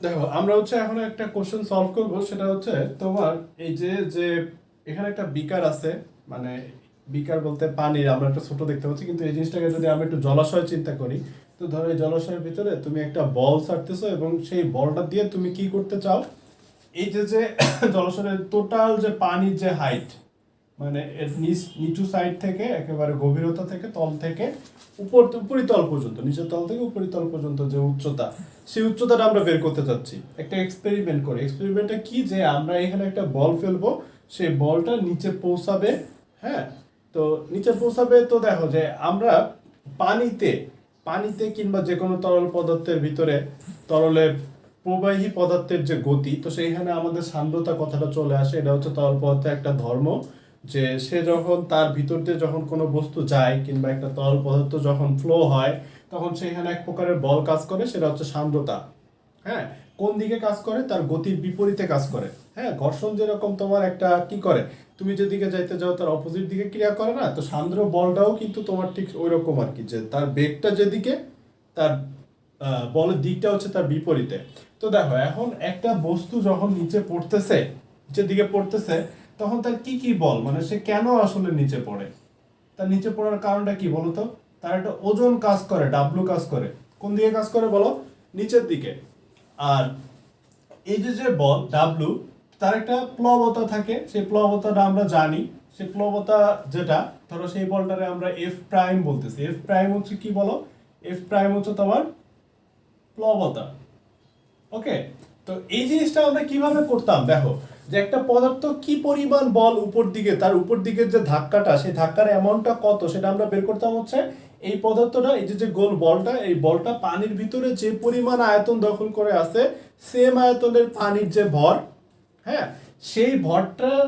দেখো আমরা হচ্ছে এখন একটা কোশ্চেন সলভ করব, সেটা হচ্ছে তোমার এই যে যে এখানে একটা বিকার আছে, মানে বিকার বলতে পানির আমরা একটা ছোট দেখতে পাচ্ছি, কিন্তু এই জিনিসটাকে যদি আমি একটু জলাশয় চিন্তা করি, তো ধরো এই জলাশয়ের ভিতরে তুমি একটা বল ছাড়তেছো এবং সেই বলটা দিয়ে তুমি কি করতে চাও, এই যে যে জলাশয়ের টোটাল যে পানির যে হাইট, মানে এর নিচু সাইড থেকে একেবারে গভীরতা থেকে তল থেকে উপরিতল পর্যন্ত, নিচের তল থেকে উপরিতল পর্যন্ত যে উচ্চতা, সেই উচ্চতাটা আমরা বের করতে চাচ্ছি একটা এক্সপেরিমেন্ট করে। এক্সপেরিমেন্টটা কি, যে আমরা এখানে একটা বল ফেলবো, সেই বলটা নিচে পৌঁছাবে। হ্যাঁ, তো নিচে পৌঁছাবে, তো দেখো যে আমরা পানিতে পানিতে কিংবা যে কোনো তরল পদার্থের ভিতরে, তরলে প্রবাহী পদার্থের যে গতি, তো সেইখানে আমাদের সান্দ্রতা কথাটা চলে আসে। এটা হচ্ছে তরল পদার্থের একটা ধর্ম, যে সে যখন তার ভিতর দিয়ে যখন কোনো বস্তু যায় কিংবা একটা তরল পদার্থ যখন ফ্লো হয়, তখন সেখানে এক প্রকারের বল কাজ করে, সেটা হচ্ছে সান্দ্রতা। হ্যাঁ, কোন দিকে কাজ করে, তার গতির বিপরীতে কাজ করে। হ্যাঁ, ঘর্ষণ যেরকম তোমার একটা কি করে, তুমি যেদিকে যাইতে যাও তার অপোজিট দিকে ক্রিয়া করে না, তো সান্দ্র বলটাও কিন্তু তোমার ঠিক ওই রকম আর কি, যে তার বেগটা যেদিকে, তার বলের দিকটা হচ্ছে তার বিপরীতে। তো দেখো এখন একটা বস্তু যখন নিচে পড়তেছে, নিচের দিকে পড়তেছে, তখন তার কি কি বল, মানে সে কেন আসলে নিচে পড়ে, তার নিচে পড়ার কারণটা কি বলতো? তার একটা ওজন কাজ করে, ডাব্লু কাজ করে। কোন দিকে কাজ করে বলো? নিচের দিকে। আর এই যে যে বল ডাব্লু, তার একটা প্লবতা থাকে, সেই প্লবতাটা আমরা জানি। সেই প্লবতা যেটা, ধরো সেই বলটারে আমরা এফ প্রাইম বলতেছি। এফ প্রাইম হচ্ছে কি বলো? এফ প্রাইম হচ্ছে তোমার প্লবতা। ওকে, তো এই জিনিসটা আমরা কিভাবে করতাম দেখো, যে একটা পদার্থ কি পরিমাণ বল উপর দিকে, তার উপর দিকের যে ধাক্কাটা, সেই ধাক্কার অ্যামাউন্টটা কত, সেটা আমরা বের করতাম হচ্ছে এই পদার্থটা, এই যে যে গোল বলটা, এই বলটা পানির ভিতরে যে পরিমাণ আয়তন দখল করে আছে, সেম আয়তনের পানির যে ভর, হ্যাঁ, সেই ভরটার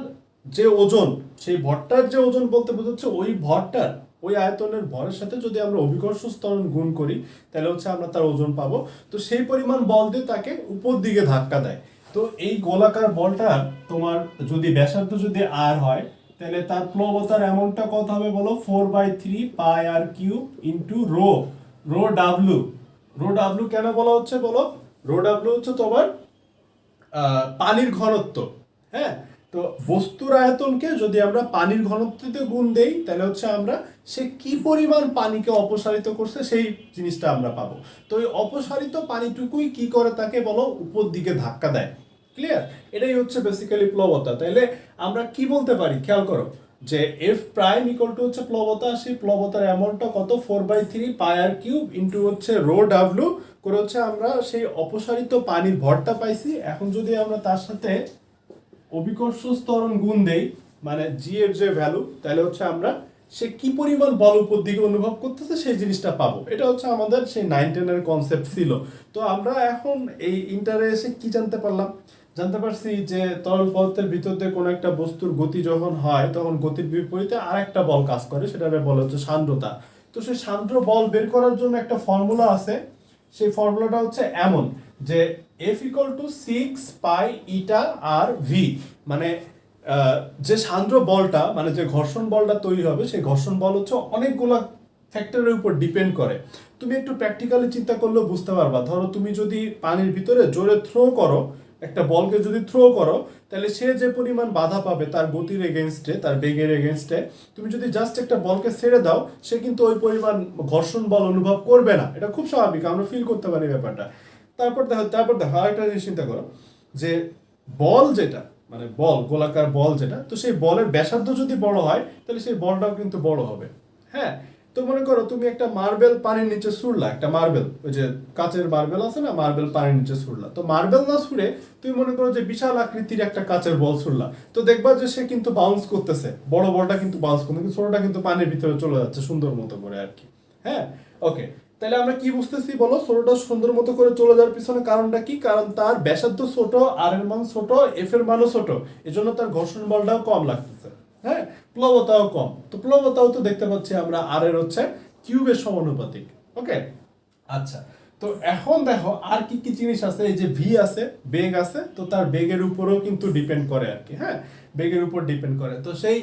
যে ওজন, সেই ভরটার যে ওজন বলতে বোঝাচ্ছে ওই ভরটার, ওই আয়তনের ভরের সাথে যদি আমরা অভিকর্ষ ত্বরণ গুণ করি, তাহলে হচ্ছে আমরা তার ওজন পাবো। তো সেই পরিমাণ বল দিয়ে তাকে উপর দিকে ধাক্কা দেয়। তো এই গোলাকার বলটা তোমার যদি ব্যাসার্ধ যদি আর হয়, তাহলে তার প্লবতার অ্যামাউন্টটা কত হবে বলো? 4/3 πr³ into rho, rho W. Rho W কেন বলা হচ্ছে বলো? রো ডাব্লু হচ্ছে তোমার পানির ঘনত্ব। হ্যাঁ, তো বস্তুর আয়তনকে যদি আমরা পানির ঘনত্বতে গুণ দেই, তাহলে হচ্ছে আমরা সে কি পরিমাণ পানিকে অপসারিত করছে সেই জিনিসটা আমরা পাবো। তো এই অপসারিত পানিটুকুই কি করে, তাকে বলো উপর দিকে ধাক্কা দেয়। ক্লিয়ার? এটাই হচ্ছে বেসিক্যালি প্লবতা। তাইলে আমরা কি বলতে পারি, খেয়াল করো, যে এফ প্রাইম ইকুয়াল টু হচ্ছে প্লবতা, সেই প্লবতার অ্যামাউন্টটা কত? 4/3 πr³ ইন্টু হচ্ছে রো ডাব্লু করে হচ্ছে আমরা সেই অপসারিত পানির ভরটা পাইছি। এখন যদি আমরা তার সাথে অভিকর্ষ ত্বরণ গুণ দেই, মানে জি এর যে ভ্যালু, তাহলে হচ্ছে আমরা সে কি পরিমাণ বল উপর দিকে অনুভব করতেছে সেই জিনিসটা পাবো। এটা হচ্ছে আমাদের সেই 9-10 এর কনসেপ্ট ছিল। তো আমরা এখন এই ইন্টারে এসে কি জানতে পারলাম? জানতে পারছি যে তরল পদার্থের ভিতর দিয়ে কোনো একটা বস্তুর গতি যখন হয়, তখন গতির বিপরীতে আর একটা বল কাজ করে, সেটাকে বলা হচ্ছে সান্দ্রতা। তো সেই সান্দ্র বল বের করার জন্য একটা ফর্মুলা আছে। সেই ফর্মুলাটা হচ্ছে এমন, যে এফ ইকুয়াল টু 6 π η/v, মানে যে সান্দ্র বলটা, মানে যে ঘর্ষণ বলটা তৈরি হবে, সেই ঘর্ষণ বল হচ্ছে অনেকগুলো ফ্যাক্টরের উপর ডিপেন্ড করে। তুমি একটু প্র্যাকটিক্যালি চিন্তা করলেও বুঝতে পারবা। ধরো তুমি যদি পানির ভিতরে জোরে থ্রো করো, একটা বলকে যদি থ্রো করো, তাহলে সে যে পরিমাণ বাধা পাবে তার গতির এগেনস্টে, তার বেগের এগেনস্টে, তুমি যদি জাস্ট একটা বলকে ছেড়ে দাও, সে কিন্তু ওই পরিমাণ ঘর্ষণ বল অনুভব করবে না। এটা খুব স্বাভাবিক, আমরা ফিল করতে পারি ব্যাপারটা। তারপর দেখো আরেকটা জিনিস চিন্তা করো, যে বল যেটা, মানে বল, গোলাকার বল যেটা, তো সেই বলের ব্যাসার্ধ যদি বড় হয়, তাহলে সেই বলটাও কিন্তু বড় হবে। হ্যাঁ, তো মনে করো তুমি একটা মার্বেল পানির নিচে ছুড়লা, একটা মার্বেল, ওই যে কাচের মার্বেল আছে না, মার্বেল পানির নিচে ছুড়লা, তো মার্বেল না ছুড়ে তুমি মনে করো যে বিশাল আকৃতির একটা কাচের বল ছুড়লা, তো দেখবা যে সে কিন্তু বাউন্স করতেছে, বড় বলটা কিন্তু বাউন্স করতে, কিন্তু ছোটটা কিন্তু পানির ভিতরে চলে যাচ্ছে সুন্দর মতো করে আর কি। হ্যাঁ, ওকে, তাহলে আমরা কি বুঝতেছি বলো? ছোটটা সুন্দর মতো করে চলে যাওয়ার পিছনে কারণটা কি? কারণ তার ব্যাসার্ধ ছোট, আর এর মান ছোট, এফ এর মানও ছোট, এজন্য তার ঘর্ষণ বলটাও কম লাগতেছে। হ্যাঁ, প্লবতাও কম, তো প্লবতাও তো দেখতে পাচ্ছি আমরা আর এর হচ্ছে কিউবের সমানুপাতিক। ওকে, আচ্ছা, তো এখন দেখো আর কি কি জিনিস আছে। এই যে ভি আছে, বেগ আছে, তো তার বেগের উপরেও কিন্তু ডিপেন্ড করে আর কি। হ্যাঁ, বেগের উপর ডিপেন্ড করে। তো সেই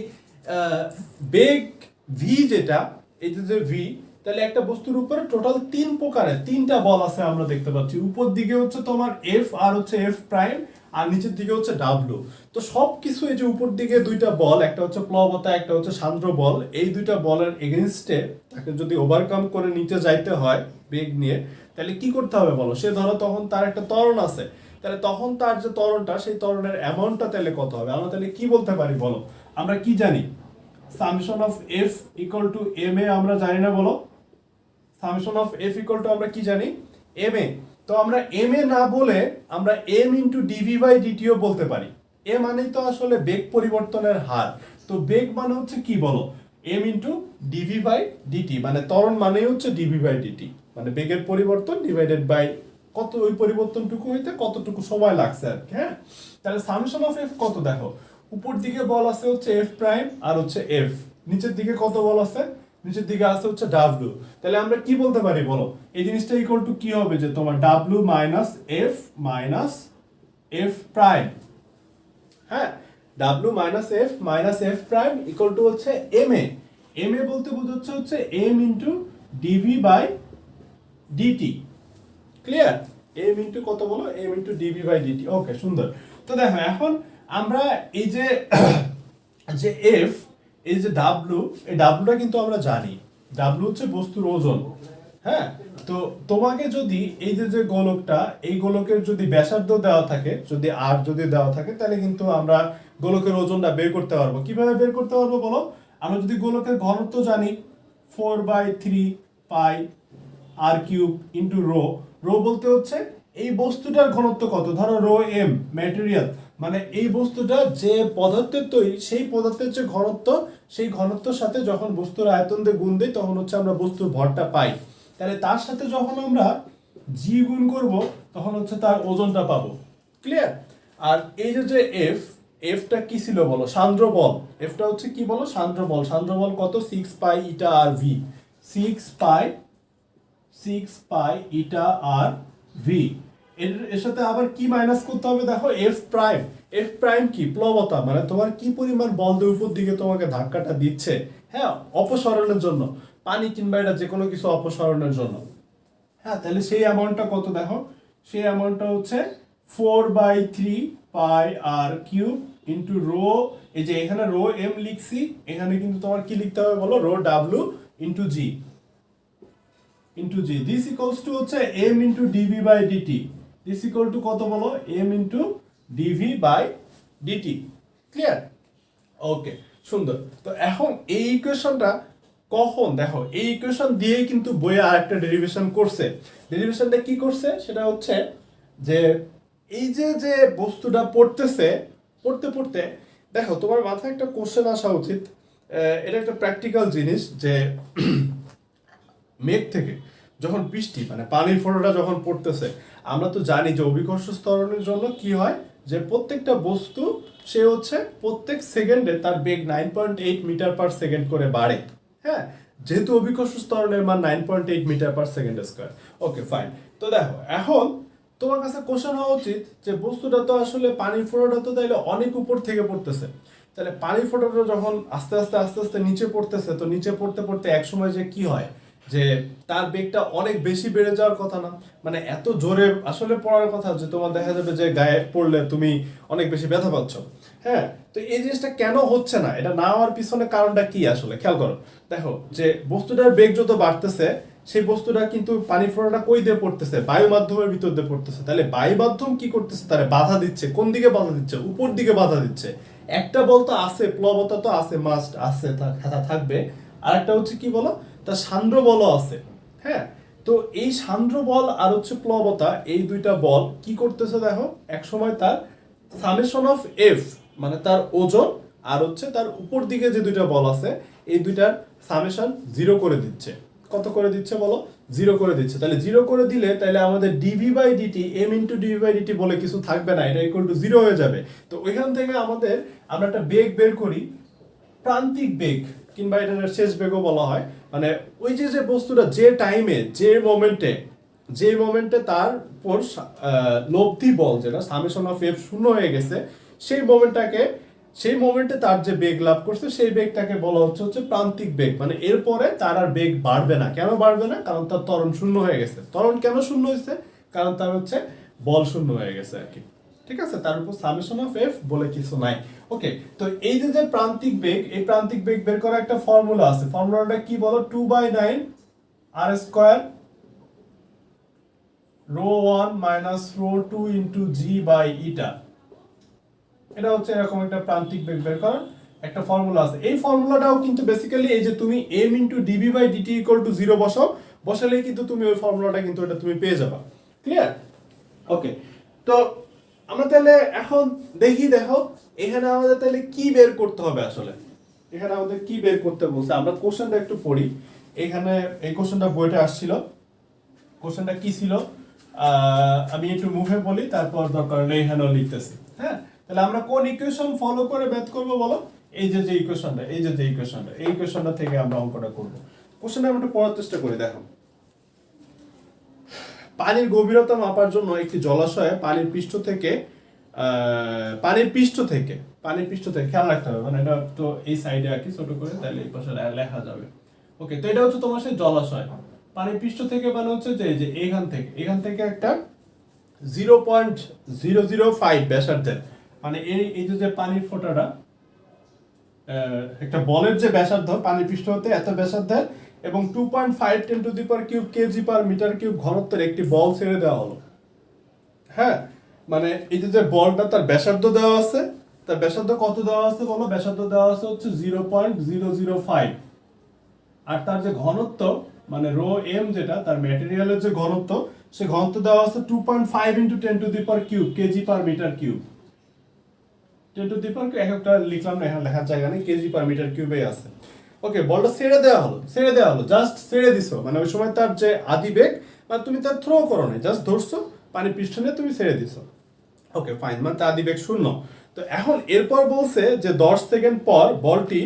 বেগ ভি যেটা, এই যে ভি, তাহলে একটা বস্তুর উপরে টোটাল 3টা বল আছে আমরা দেখতে পাচ্ছি। উপর দিকে হচ্ছে তোমার এফ আর হচ্ছে এফ প্রাইম, আর নিচের দিকে হচ্ছে ডাব্লু। তো সবকিছু এই যে উপর দিকে 2টা বল, একটা হচ্ছে প্লবতা, একটা হচ্ছে সান্দ্র বল, এই 2টা বলের এগেনস্টে তাকে যদি ওভারকাম করে নিচে যাইতে হয় বেগ নিয়ে, তাহলে কি করতে হবে বলো? সে ধরো তখন তার একটা ত্বরণ আছে, তাহলে তখন তার যে ত্বরণটা, সেই ত্বরণের অ্যামাউন্টটা তাহলে কত হবে? আমরা তাহলে কি বলতে পারি বলো? আমরা কি জানি? Summation of F equal to M A আমরা জানি না বলো? Summation of F equal to আমরা কি জানি? M A. তো আমরা এম এ না বলে আমরা এম ইন্টু ডিভি বাই ডিটিও বলতে পারি। এ মানেই তো আসলে বেগ পরিবর্তনের হার। তো বেগ মানে হচ্ছে কি বলো? M into DV by DT, মানে ত্বরণ মানেই হচ্ছে ডিভি বাই ডিটি, মানে বেগের পরিবর্তন ডিভাইডেড বাই কত, ওই পরিবর্তনটুকু হইতে কতটুকু সময় লাগছে আর কি। হ্যাঁ, তাহলে সামেশন অফ এফ কত দেখো? উপর দিকে বল আছে হচ্ছে এফ প্রাইম আর হচ্ছে এফ, নিচের দিকে কত বল আছে? নিচের দিকে আছে হচ্ছে ডাব্লু। তাহলে আমরা কি বলতে পারি বলো? এই জিনিসটা ইকুয়াল টু কি হবে? যে তোমার ডাব্লু মাইনাস এফ প্রাইম। হ্যাঁ, W minus F prime equal to হচ্ছে এম এ। এম এ বলতে বোঝাচ্ছে হচ্ছে M into DV by dt. Clear? M into কত বলো? M into DV by dt. Okay, সুন্দর। তো দেখো এখন আমরা এই যে যে এফ, এই যে ডাব্লু, এই ডাব্লুটা কিন্তু আমরা জানি, ডাব্লু হচ্ছে বস্তুর ওজন। হ্যাঁ, তো তোমাকে যদি এই যে যে গোলকটা, এই গোলকের যদি ব্যাসার্ধ দেওয়া থাকে, যদি আর যদি দেওয়া থাকে, তাহলে কিন্তু আমরা গোলকের ওজনটা বের করতে পারবো। কিভাবে বের করতে পারবো বলো? আমরা যদি গোলকের ঘনত্ব জানি 4/3 পাই আর কিউব ইন্টু রো। রো বলতে হচ্ছে এই বস্তুটার ঘনত্ব কত, ধরো রো এম ম্যাটেরিয়াল, মানে এই বস্তুটা যে পদার্থের তৈরি, সেই পদার্থের যে ঘনত্ব, সেই ঘনত্বের সাথে যখন বস্তুর আয়তন দিয়ে গুণ দেই, তখন হচ্ছে আমরা বস্তুর ভরটা পাই। তাহলে তার সাথে যখন আমরা জি গুণ করব, তখন হচ্ছে তার ওজনটা পাবো। ক্লিয়ার? আর এই যে যে এফ, এফটা কি ছিল বলো? সান্দ্র বল। এফটা হচ্ছে কি বলো? সান্দ্র বল। সান্দ্র বল কত? 6 পাই ইটা আর ভি। 6 পাই ইটা আর ভি। এর সাথে আবার কি মাইনাস করতে হবে দেখো? F prime. এফ প্রাইম কি? প্লবতা, মানে তোমার কি পরিমাণ বল দিয়ে উপর দিকে তোমাকে ধাক্কাটা দিচ্ছে। হ্যাঁ, অপসরণের জন্য, পানি কিংবা এটা যে কোনো কিছু অপসরণের জন্য। হ্যাঁ, তাহলে সেই অ্যামাউন্টটা কত দেখো? সেই অ্যামাউন্টটা হচ্ছে 4/3 পাই আর কিউব ইন্টু রো, এই যে এখানে রো এম লিখছি, এখানে কিন্তু তোমার কি লিখতে হবে বলো? Rho W into G. This equals to হচ্ছে m into DV by dt. This equal to কত বলো? m into DV by dt. Clear? Okay, সুন্দর। তো এখন এই ইকুয়েশনটা কখন দেখো, এই ইকুয়েশন দিয়েই কিন্তু বইয়ে আরেকটা ডেরিভেশন করছে। ডেরিভেশনটা কি করছে? সেটা হচ্ছে যে এই যে যে বস্তুটা পড়তেছে, পড়তে পড়তে দেখো তোমার মাথায় একটা কোশ্চেন আসা উচিত। এটা একটা প্র্যাকটিক্যাল জিনিস যে মেঘ থেকে যখন বৃষ্টি, মানে পানির ফোঁটাটা যখন পড়তেছে, আমরা তো জানি যে অভিকর্ষ ত্বরণের জন্য কি হয়, যে প্রত্যেকটা বস্তু সে হচ্ছে প্রত্যেক সেকেন্ডে তার বেগ 9.8 মিটার পার সেকেন্ড করে বাড়ে। হ্যাঁ, যেহেতু অভিকর্ষ ত্বরণের মান 9.8 মিটার পার সেকেন্ড স্কোয়ার। ওকে, ফাইন। তো দেখো এখন তোমার কাছে কোশ্চেন হওয়া উচিত যে বস্তুটা তো আসলে পানির ফোঁটাটা তো তাইলে অনেক উপর থেকে পড়তেছে, তাহলে পানির ফোঁটাটা যখন আস্তে আস্তে আস্তে আস্তে নিচে পড়তেছে, তো নিচে পড়তে পড়তে এক সময় যে কি হয়, যে তার বেগটা অনেক বেশি বেড়ে যাওয়ার কথা না, মানে এত জোরে আসলে পড়ার কথা যে তোমার দেখা যাবে যে গায়ে পড়লে তুমি অনেক বেশি ব্যথা পাচ্ছ। হ্যাঁ, তো এই জিনিসটা কেন হচ্ছে না? এটা না হওয়ার পিছনে কারণটা কি আসলে খেয়াল করো। দেখো যে বস্তুটার বেগ যত বাড়তেছে, সেই বস্তুটা কিন্তু পানি ফোঁটাটা কই দিয়ে পড়তেছে? বায়ু মাধ্যমের ভিতর দিয়ে পড়তেছে। তাহলে বায়ু মাধ্যম কি করতেছে? তারে বাধা দিচ্ছে। কোন দিকে বাধা দিচ্ছে? উপর দিকে বাধা দিচ্ছে। একটা বল তো আছে, প্লবতা তো আছে, মাস্ট আছে, থাকবে। আর একটা হচ্ছে কি বলো? তার সান্দ্র বলও আছে। হ্যাঁ, তো এই সান্দ্র বল আর হচ্ছে প্লবতা, এই 2টা বল কি করতেছে দেখো? এক সময় তার সামেশন অফ এফ, মানে তার ওজন আর হচ্ছে তার উপর দিকে যে 2টা বল আছে, এই 2টার সামেশন 0 করে দিচ্ছে। কত করে দিচ্ছে বলো? 0 করে দিচ্ছে। তাহলে 0 করে দিলে তাহলে আমাদের DV by DT, M into DV by DT বলে কিছু থাকবে না, এটা ইকুয়াল টু 0 হয়ে যাবে। তো ওইখান থেকে আমরা একটা বেগ বের করি, প্রান্তিক বেগ কিংবা এটার শেষ বেগও বলা হয়। মানে ওই যে যে বস্তুটা যে টাইমে, যে মোমেন্টে তার উপর লব্ধি বল, যেটা সামেশন অফ এফ 0 হয়ে গেছে, সেই মোমেন্টটাকে সেই মোমেন্টে তার যে বেগ লাভ করছে সেই বেগটাকে বলা হচ্ছে প্রান্তিক বেগ, মানে এরপরে তার আর বেগ বাড়বে না। কেন বাড়বে না? কারণ তার ত্বরণ শূন্য হয়ে গেছে। ত্বরণ কেন শূন্য হয়েছে? কারণ তার বল শূন্য হয়ে গেছে আর কি। ঠিক আছে, তার উপর সামেশন অফ এফ বলে কিছু নাই। ওকে, তো এই যে প্রান্তিক বেগ, এই প্রান্তিক বেগ বের করার একটা ফর্মুলা আছে। ফর্মুলাটা কি বলো? 2/9 r square ρ1 minus ρ2 into G by eta. এটা হচ্ছে এরকম একটা প্রান্তিক বেগ বের করার একটা ফর্মুলা আছে। এই ফর্মুলাটাও কিন্তু বেসিক্যালি এই যে তুমি m into DB by DT equal to 0 বসাও, বসালেই কিন্তু তুমি ওই ফর্মুলাটা কিন্তু এটা তুমি পেয়ে যাবা। ক্লিয়ার? ওকে, তো আমরা তাহলে এখন দেখো এখানে আমাদের তাহলে কি বের করতে হবে আসলে। এখানে আমাদের কি বের করতে বলছে, আমরা কোশ্চেনটা একটু পড়ি। এখানে এই কোশ্চেনটা বইটা আসছিল। কোশ্চেনটা কি ছিল আমি একটু মুখে বলি, তারপর দরকার হলে এখানেও লিখতেছি। হ্যাঁ, তাহলে আমরা কোন ইকুয়েশন ফলো করে বের করব বলো? এই যে ইকুয়েশনটা, এই ইকুয়েশনটা থেকে আমরা অঙ্কটা করব। কোশ্চেনটা আমরা একটু পড়ার চেষ্টা করি। দেখো, পানির গভীরতা মাপার জন্য একটি জলাশয়ে পানির পৃষ্ঠ থেকে খেয়াল রাখতে হবে, মানে এটা তো এই সাইডে আর কি ছোট করে, তাহলে এই পাশে লেখা যাবে। ওকে, তো এটা হচ্ছে তোমার সেই জলাশয়। পানির পৃষ্ঠ থেকে মানে হচ্ছে যে এখান থেকে একটা 0.005 ব্যাসার্ধের, মানে এই যে পানির ফোঁটাটা, একটা বলের যে ব্যাসার্ধ পানির পৃষ্ঠ হতে এত ব্যাসার্ধের, এবং 2.5 10³ কেজি পার মিটার কিউব ঘনত্বের একটি বল ছেড়ে দেওয়া হলো। হ্যাঁ, মানে এই যে বলটা তার ব্যাসার্ধ দেওয়া আছে, তার ব্যাসার্ধ কত দেওয়া আছে বলো? ব্যাসার্ধ দেওয়া আছে হচ্ছে 0.005, আর তার যে ঘনত্ব মানে রো এম, যেটা তার ম্যাটেরিয়ালের যে ঘনত্ব, সে ঘনত্ব দেওয়া আছে 2.5 into 10³ KG per metre cube. 10³ একটা লিখলাম না, এখানে লেখার জায়গা নেই, কেজি পার মিটার কিউবে আছে। ওকে, বলটা ছেড়ে দেওয়া হলো, জাস্ট ছেড়ে দিছো, মানে ওই সময় তার যে আদি বেগ, মানে তুমি তার থ্রো করো না, জাস্ট ধরছো, পানির পৃষ্ঠ নিয়ে তুমি ছেড়ে দিছো। ওকে ফাইন, মানে তার আদি বেগ 0। তো এখন এরপর বলছে যে 10 সেকেন্ড পর বলটি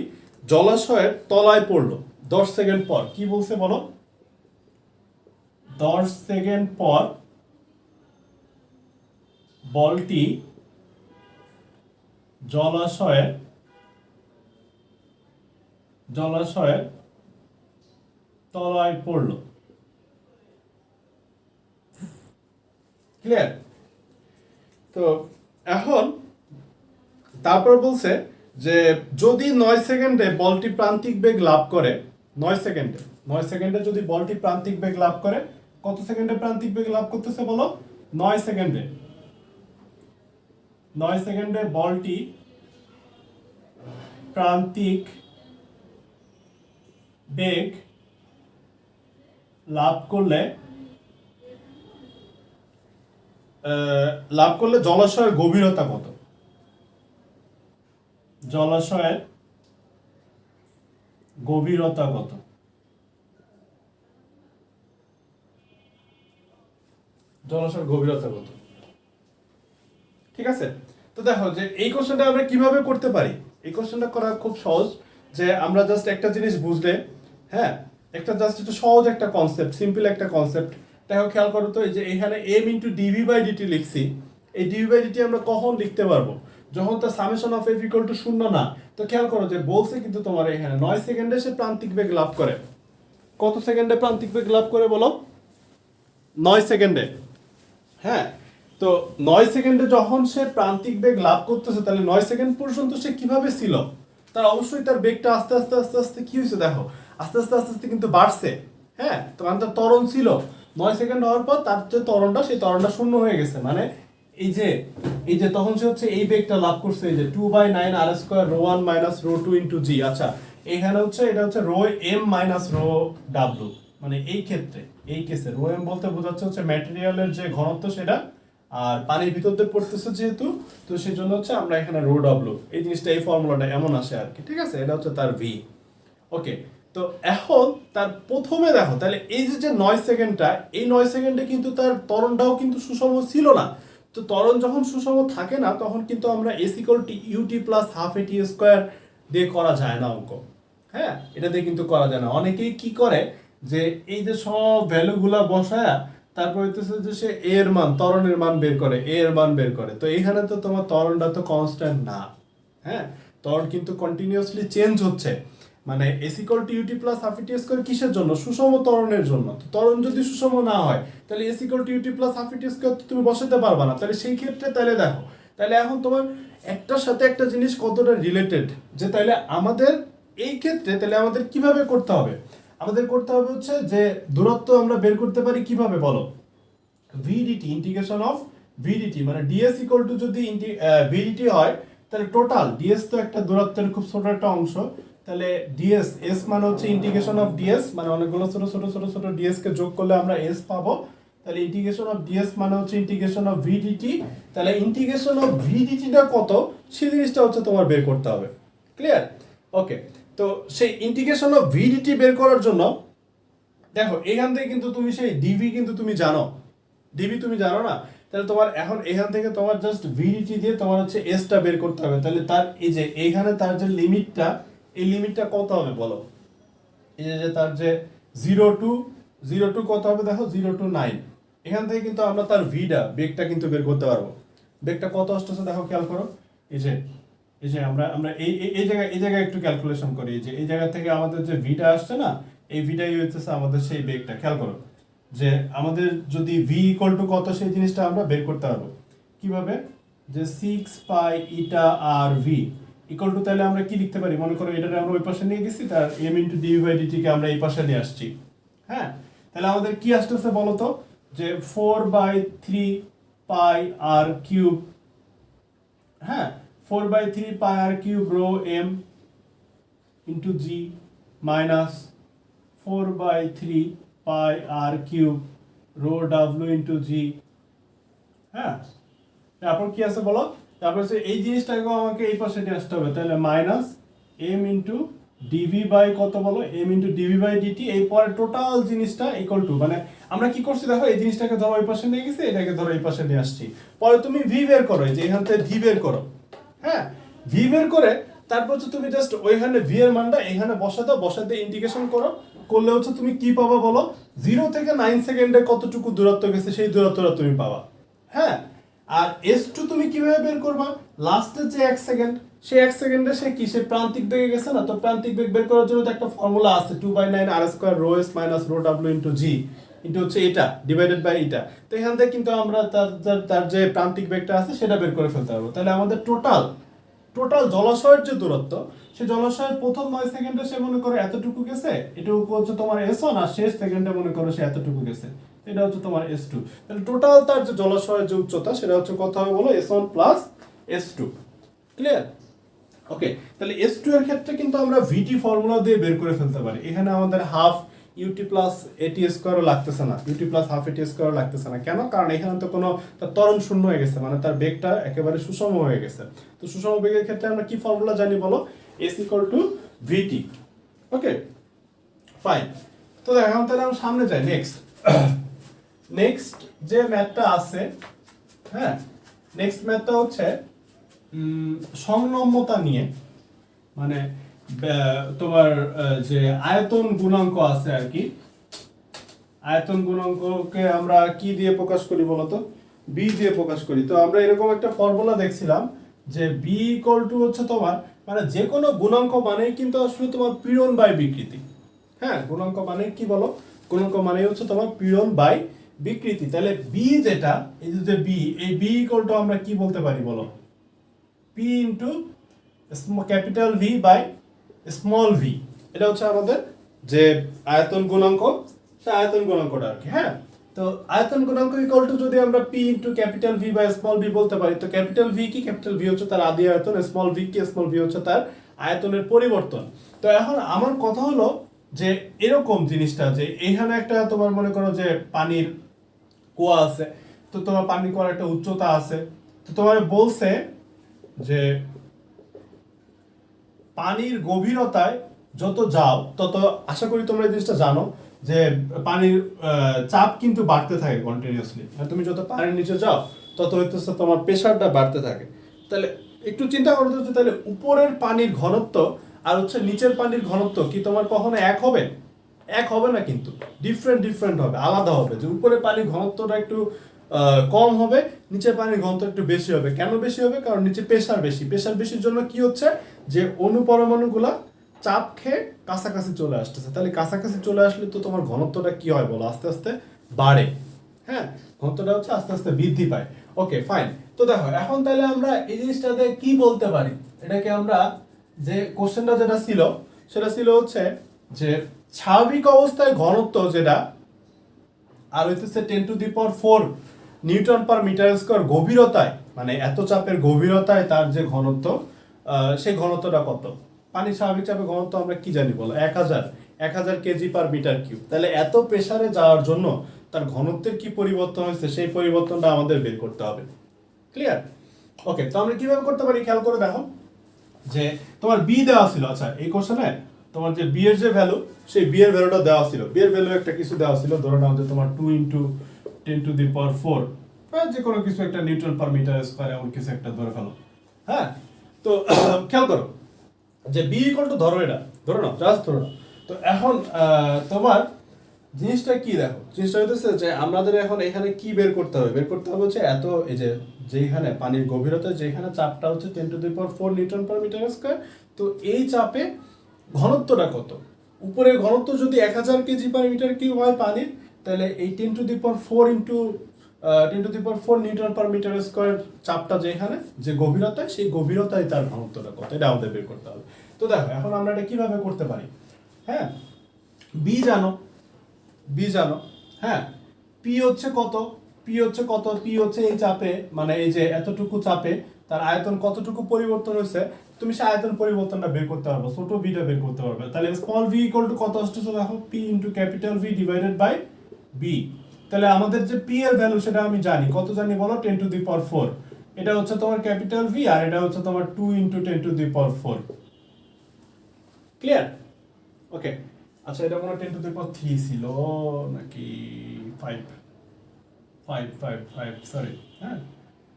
জলাশয়ের তলায় পড়লো। 10 সেকেন্ড পর কি বলছে বলো? 10 সেকেন্ড পর বলটি জলাশয়ের তলায় পড়লো। ক্লিয়ার? তো এখন তারপর বলছে যে যদি 9 সেকেন্ডে বলটি প্রান্তিক বেগ লাভ করে, 9 সেকেন্ডে যদি বলটি প্রান্তিক বেগ লাভ করে, কত সেকেন্ডে প্রান্তিক বেগ লাভ করতেছে বলো? 9 সেকেন্ডে। 9 সেকেন্ডে বলটি প্রান্তিক বেগ লাভ করলে জলাশয়ের গভীরতা কত? জলাশয়ের গভীরতা কত? ঠিক আছে, তো দেখো যে এই কোশ্চেনটা আমরা কিভাবে করতে পারি। এই কোশ্চেনটা করা খুব সহজ, যে আমরা জাস্ট একটা জিনিস বুঝলে, হ্যাঁ, একটা জাস্ট একটা সহজ একটা কনসেপ্ট, সিম্পল একটা কনসেপ্ট। দেখো খেয়াল করো তো, এই যে এখানে m into DV by DT লিখছি, এই ডিভি বাই ডিটি আমরা কখন লিখতে পারবো? যখন তার summation of F equal to 0 না। তো খেয়াল করো যে বলছে কিন্তু তোমার এখানে 9 সেকেন্ডে সে প্রান্তিক বেগ লাভ করে। কত সেকেন্ডে প্রান্তিক বেগ লাভ করে বলো? 9 সেকেন্ডে। হ্যাঁ, তো 9 সেকেন্ডে যখন সে প্রান্তিক বেগ লাভ করতেছে, তাহলে 9 সেকেন্ড পর্যন্ত সে কিভাবে ছিল? তার অবশ্যই তার বেগটা আস্তে আস্তে কি হয়েছে দেখো, আস্তে আস্তে কিন্তু বাড়ছে। হ্যাঁ, তো কারণ তার ত্বরণ ছিল 9 সেকেন্ড হওয়ার পর তার যে ত্বরণটা, সেই ত্বরণটা শূন্য হয়ে গেছে, মানে এই যে তখন সে হচ্ছে এই বেগটা লাভ করছে, এই যে 2/9 r square ρ1 minus ρ2 into G. আচ্ছা, এখানে এটা হচ্ছে rho M minus rho W, মানে এই ক্ষেত্রে এই কেসে রো এম বলতে বোঝাচ্ছে হচ্ছে ম্যাটেরিয়ালের যে ঘনত্ব সেটা, আর পানির ভিতর দিয়ে পড়তেছে যেহেতু, তো সেই জন্য হচ্ছে আমরা এখানে রো ডাব্লিউ, এই জিনিসটা, এই ফর্মুলাটা এমন আসে আর কি। ঠিক আছে, এটা হচ্ছে তার ভি। ওকে, তো এখন তার প্রথমে দেখো, তাহলে এই যে 9 সেকেন্ডটা, এই 9 সেকেন্ডে কিন্তু তার ত্বরণটাও কিন্তু সুষম ছিল না। তো ত্বরণ যখন সুষম থাকে না, তখন কিন্তু আমরা S equal to UT plus half AT square দিয়ে করা যায় না অঙ্ক। হ্যাঁ, এটা দিয়ে কিন্তু করা যায় না। অনেকেই কি করে যে এই যে সব ভ্যালুগুলা বসায়, তারপর হইতেছে যে সে ত্বরণের মান বের করে, তো এখানে তো তোমার ত্বরণটা তো কনস্ট্যান্ট না। হ্যাঁ, ত্বরণ কিন্তু কন্টিনিউয়াসলি চেঞ্জ হচ্ছে। মানে S equal to UT plus half ET square কিসের জন্য? সুষম ত্বরণের জন্য। তো ত্বরণ যদি সুষম না হয় তাহলে S equal to UT plus half ET square তুমি বসাতে পারবা না। তাহলে সেই ক্ষেত্রে তাহলে দেখো, তাহলে এখন তোমার একটার সাথে একটা জিনিস কতটা রিলেটেড, যে তাহলে আমাদের এই ক্ষেত্রে তাহলে আমাদের কিভাবে করতে হবে? আমাদের করতে হবে হচ্ছে যে দূরত্ব আমরা বের করতে পারি কিভাবে বলো? ভিডিটি, ইন্টিগ্রেশন অফ ভিডিটি, মানে ডিএস ইকুয়াল টু যদি ভিডিটি হয় তাহলে টোটাল ডিএস তো একটা দূরত্বের খুব ছোট একটা অংশ, তাহলে ডিএস এস মানে হচ্ছে ইন্টিগ্রেশন অফ ডিএস, মানে অনেকগুলো ছোট ছোট ছোট ছোট ডিএস কে যোগ করলে আমরা এস পাবো। তাহলে ইন্টিগ্রেশন অফ ডিএস মানে হচ্ছে ইন্টিগ্রেশন অফ ভিডিটি। তাহলে ইন্টিগ্রেশন অফ ভিডিটিটা কত সেই জিনিসটা হচ্ছে তোমার বের করতে হবে। ক্লিয়ার? ওকে, তো সেই ইন্টিগ্রেশন অফ ভিডিটি বের করার জন্য দেখো এখান থেকে কিন্তু তুমি সেই ডিভি কিন্তু তুমি জানো, ডিভি তুমি জানো না? তাহলে তোমার এখন এখান থেকে তোমার জাস্ট ভিডিটি দিয়ে তোমার হচ্ছে এসটা বের করতে হবে। তাহলে তার এই যে এইখানে তার যে লিমিটটা, এই লিমিটটা কত হবে বলো? এই যে তার যে 0 টু কত হবে দেখো, 0 টু 9। এখান থেকে কিন্তু আমরা তার ভিটা বেগটা কিন্তু বের করতে পারবো। বেগটা কত আসতেছে দেখো, খেয়াল করো। এই যে আমরা আমরা এই জায়গায় একটু ক্যালকুলেশন করি। যে এই জায়গা থেকে আমাদের যে ভিটা আসছে না, এই ভিটাই হচ্ছে আমাদের সেই বেগটা। খেয়াল করো যে আমাদের যদি ভি ইকুয়াল টু কত সেই জিনিসটা আমরা বের করতে পারবো কিভাবে? যে 6 পাই ইটা আর ভি ইকুয়াল টু, তাহলে আমরা কি লিখতে পারি? মনে করো এটাকে আমরা ওই পাশে নিয়ে গেছি, তার M into DV by dt কে আমরা এই পাশে নিয়ে আসছি। হ্যাঁ, তাহলে আমাদের কি আসতেছে বলো তো? যে 4/3 পাই আর কিউব, হ্যাঁ 4/3 পাই আর কিউব রো এম ইন্টু জি মাইনাস 4/3 পাই আর কিউব রো ডাব্লিউ ইন্টু জি। হ্যাঁ, তারপর কি আছে বলো? তারপর হচ্ছে এই জিনিসটাকে আমাকে এই পাশে নিয়ে আসতে হবে। তাহলে minus M into DV by কত বলো? M into DV by DT. এই পরে টোটাল জিনিসটা ইকুয়াল টু, মানে আমরা কি করছি দেখো, এই জিনিসটাকে ধরো এই পাশে নিয়ে গেছি, এটাকে ধরো এই পাশে নিয়ে আসছি। পরে তুমি ভি বের করো, যে এখান থেকে ভি বের করো। হ্যাঁ, ভি বের করে তারপর হচ্ছে তুমি জাস্ট ওইখানে ভি এর মানটা এখানে বসাতে বসাতে ইন্টিগ্রেশন করো। করলে হচ্ছে তুমি কি পাবা বলো? 0 থেকে 9 সেকেন্ডে কতটুকু দূরত্ব গেছে সেই দূরত্বটা তুমি পাবা। হ্যাঁ, আর S2 তুমি কিভাবে বের করবা? লাস্টের যে 1 সেকেন্ড, সেই 1 সেকেন্ডে সে কি সে প্রান্তিক বেগে গেছে না? তো প্রান্তিক বেগ বের করার জন্য তো একটা ফর্মুলা আছে, 2/9 r square rho s minus rho w into g into হচ্ছে এটা ডিভাইডেড বাই এটা। তো এখান থেকে কিন্তু আমরা তার যে প্রান্তিক বেগটা আছে সেটা বের করে ফেলতে পারবো। তাহলে আমাদের টোটাল জলাশয়ের যে দূরত্ব, সে জলাশয়ের প্রথম 9 সেকেন্ডে সে মনে করো এতটুকু গেছে, এটুকু হচ্ছে তোমার S1, আর শেষ সেকেন্ডে মনে করো সে এতটুকু গেছে, এটা হচ্ছে তোমার S2। তাহলে টোটাল তার যে জলাশয়ের যে উচ্চতা সেটা হচ্ছে কত হবে বলো? S1 plus S2। ক্লিয়ার? ওকে, তাহলে S2 এর ক্ষেত্রে কিন্তু আমরা ভিটি ফর্মুলা দিয়ে বের করে ফেলতে পারি। এখানে আমাদের হাফ ইউটি প্লাস এটি স্কোয়ারও লাগতেছে না, ইউটি প্লাস হাফ এটি স্কোয়ারও লাগতেছে না। কেন? কারণ এখানে তো কোনো তার ত্বরণ শূন্য হয়ে গেছে, মানে তার বেগটা একেবারে সুষম হয়ে গেছে। তো সুষম বেগের ক্ষেত্রে আমরা কি ফর্মুলা জানি বলো? S equal to VT. Okay, fine. তো এখন তাহলে আমরা সামনে যাই। নেক্সট যে ম্যাথটা আছে, হ্যাঁ নেক্সট ম্যাথটা হচ্ছে সংনম্যতা নিয়ে, মানে তোমার যে আয়তন গুণাঙ্ক আছে আর কি, আয়তন গুণাঙ্ককে আমরা কি দিয়ে প্রকাশ করি বলতো? বি দিয়ে প্রকাশ করি। তো আমরা এরকম একটা ফর্মুলা দেখছিলাম যে বি ইকুয়াল টু হচ্ছে তোমার, মানে যে কোনো গুণাঙ্ক মানেই কিন্তু আসলে তোমার পীড়ন বাই বিকৃতি। হ্যাঁ, গুণাঙ্ক মানে কি বলো? গুণাঙ্ক মানে হচ্ছে তোমার পীড়ন বাই বিকৃতি। তাহলে বি যেটা, এই যে বি, এই বি ইকুয়াল টু আমরা কি বলতে পারি বলো? P into capital V by small V. এটা হচ্ছে আমাদের যে আয়তন গুণাঙ্ক, সে আয়তন গুণাঙ্কটা আর কি। হ্যাঁ, তো আয়তন গুণাঙ্ক ইকুয়াল টু যদি আমরা P into capital V by small V বলতে পারি, তো ক্যাপিটাল ভি কি? ক্যাপিটাল ভি হচ্ছে তার আদি আয়তন, স্মল ভি কি? স্মল ভি হচ্ছে তার আয়তনের পরিবর্তন। তো এখন আমার কথা হলো যে এরকম জিনিসটা, যে এইখানে একটা তোমার মনে করো যে পানির কুয়া আছে, তো তোমার পানির কুয়ার একটা উচ্চতা আছে, তো তোমার বলছে যে পানির গভীরতায় যত যাও তত, আশা করি তোমরা এই জিনিসটা জানো যে পানির চাপ কিন্তু বাড়তে থাকে কন্টিনিউয়াসলি। তুমি যত পানির নিচে যাও তত হইতেছে তোমার প্রেসারটা বাড়তে থাকে। তাহলে একটু চিন্তা করতে হচ্ছে, তাহলে উপরের পানির ঘনত্ব আর হচ্ছে নিচের পানির ঘনত্ব কি তোমার কখনো এক হবে? এক হবে না, কিন্তু ডিফারেন্ট হবে, আলাদা হবে। যে উপরে পানির ঘনত্বটা একটু কম হবে, নিচে পানির ঘনত্ব একটু বেশি হবে। কেন বেশি হবে? কারণ নিচে প্রেসার বেশি। প্রেসার বেশির জন্য কি হচ্ছে, যে অণু পরমাণুগুলা চাপ খেয়ে কাছাকাছি চলে আসতেছে। তাহলে কাছাকাছি চলে আসলে তো তোমার ঘনত্বটা কি হয় বলো, আস্তে আস্তে বাড়ে। হ্যাঁ, ঘনত্বটা হচ্ছে আস্তে আস্তে বৃদ্ধি পায়। ওকে ফাইন। তো দেখো এখন তাহলে আমরা এই জিনিসটাতে কি বলতে পারি, এটাকে আমরা যে কোশ্চেনটা যেটা ছিল সেটা ছিল হচ্ছে যে স্বাভাবিক অবস্থায় ঘনত্ব যেটা আর হইতেছে 10⁴ নিউটন পার মিটার স্কয়ার গভীরতায়, মানে এত চাপের গভীরতায় তার যে ঘনত্ব, সেই ঘনত্বটা কত? পানির স্বাভাবিক চাপের ঘনত্ব আমরা কি জানি বলো, 1000 কেজি পার মিটার কিউব। তাহলে এত প্রেসারে যাওয়ার জন্য তার ঘনত্বের কি পরিবর্তন হয়েছে, সেই পরিবর্তনটা আমাদের বের করতে হবে। ক্লিয়ার? ওকে, তো আমরা কিভাবে করতে পারি খেয়াল করে দেখো, যে তোমার বি দেওয়া ছিল, আচ্ছা এই কোশ্চেনে তোমার যে বি এর যে ভ্যালু, সেই বি এর ভ্যালুটা দেওয়া ছিল। বি এর ভ্যালু একটা কিছু দেওয়া ছিল, ধরে নাও যে তোমার 2 × 10⁴, যে কোনো কিছু একটা নিউটন পার মিটার স্কয়ার, এমন কিছু একটা ধরে ফেলো। হ্যাঁ, তো খেয়াল করো যে বি ইকুয়াল টু, ধরো এটা ধরো না, জাস্ট ধরো না। তো এখন তোমার জিনিসটা কি দেখো, জিনিসটা হইতেছে যে আমাদের এখন এখানে কি বের করতে হবে, বের করতে হবে হচ্ছে এত, এই যে যেখানে পানির গভীরতা, যেখানে চাপটা হচ্ছে 10⁴ নিউটন পার মিটার স্কয়ার, তো এই চাপে ঘনত্বটা কত? উপরের ঘনত্ব যদি 1000 কেজি পার মিটার কিউব হয় পানির, তাহলে এই 10⁴ into 10⁴ newton per metre square চাপটা যেখানে, যে গভীরতায়, সেই গভীরতায় তার ঘনত্বটা কত, এটা আমাদের বের করতে হবে। তো দেখো এখন আমরা এটা কিভাবে করতে পারি। হ্যাঁ, বি জানো, বি জানো। হ্যাঁ, পি হচ্ছে কত, পি হচ্ছে কত, পি হচ্ছে এই চাপে, মানে এই যে এতটুকু চাপে তার আয়তন কতটুকু পরিবর্তন হয়েছে, তুমি সে আয়তন পরিবর্তনটা বের করতে পারবে, ছোট ভিটা বের করতে পারবে। তাহলে স্মল ভি ইকুয়াল টু কত আসছে দেখো, P into capital V divided by B. তাহলে আমাদের যে পি এর ভ্যালু সেটা আমি জানি, কত জানি বলো, 10⁴। এটা হচ্ছে তোমার ক্যাপিটাল ভি, আর এটা হচ্ছে তোমার 2 × 10⁴। ক্লিয়ার? ওকে, আচ্ছা এটা কোনো 10⁻³ ছিল নাকি 5, 5 সরি, হ্যাঁ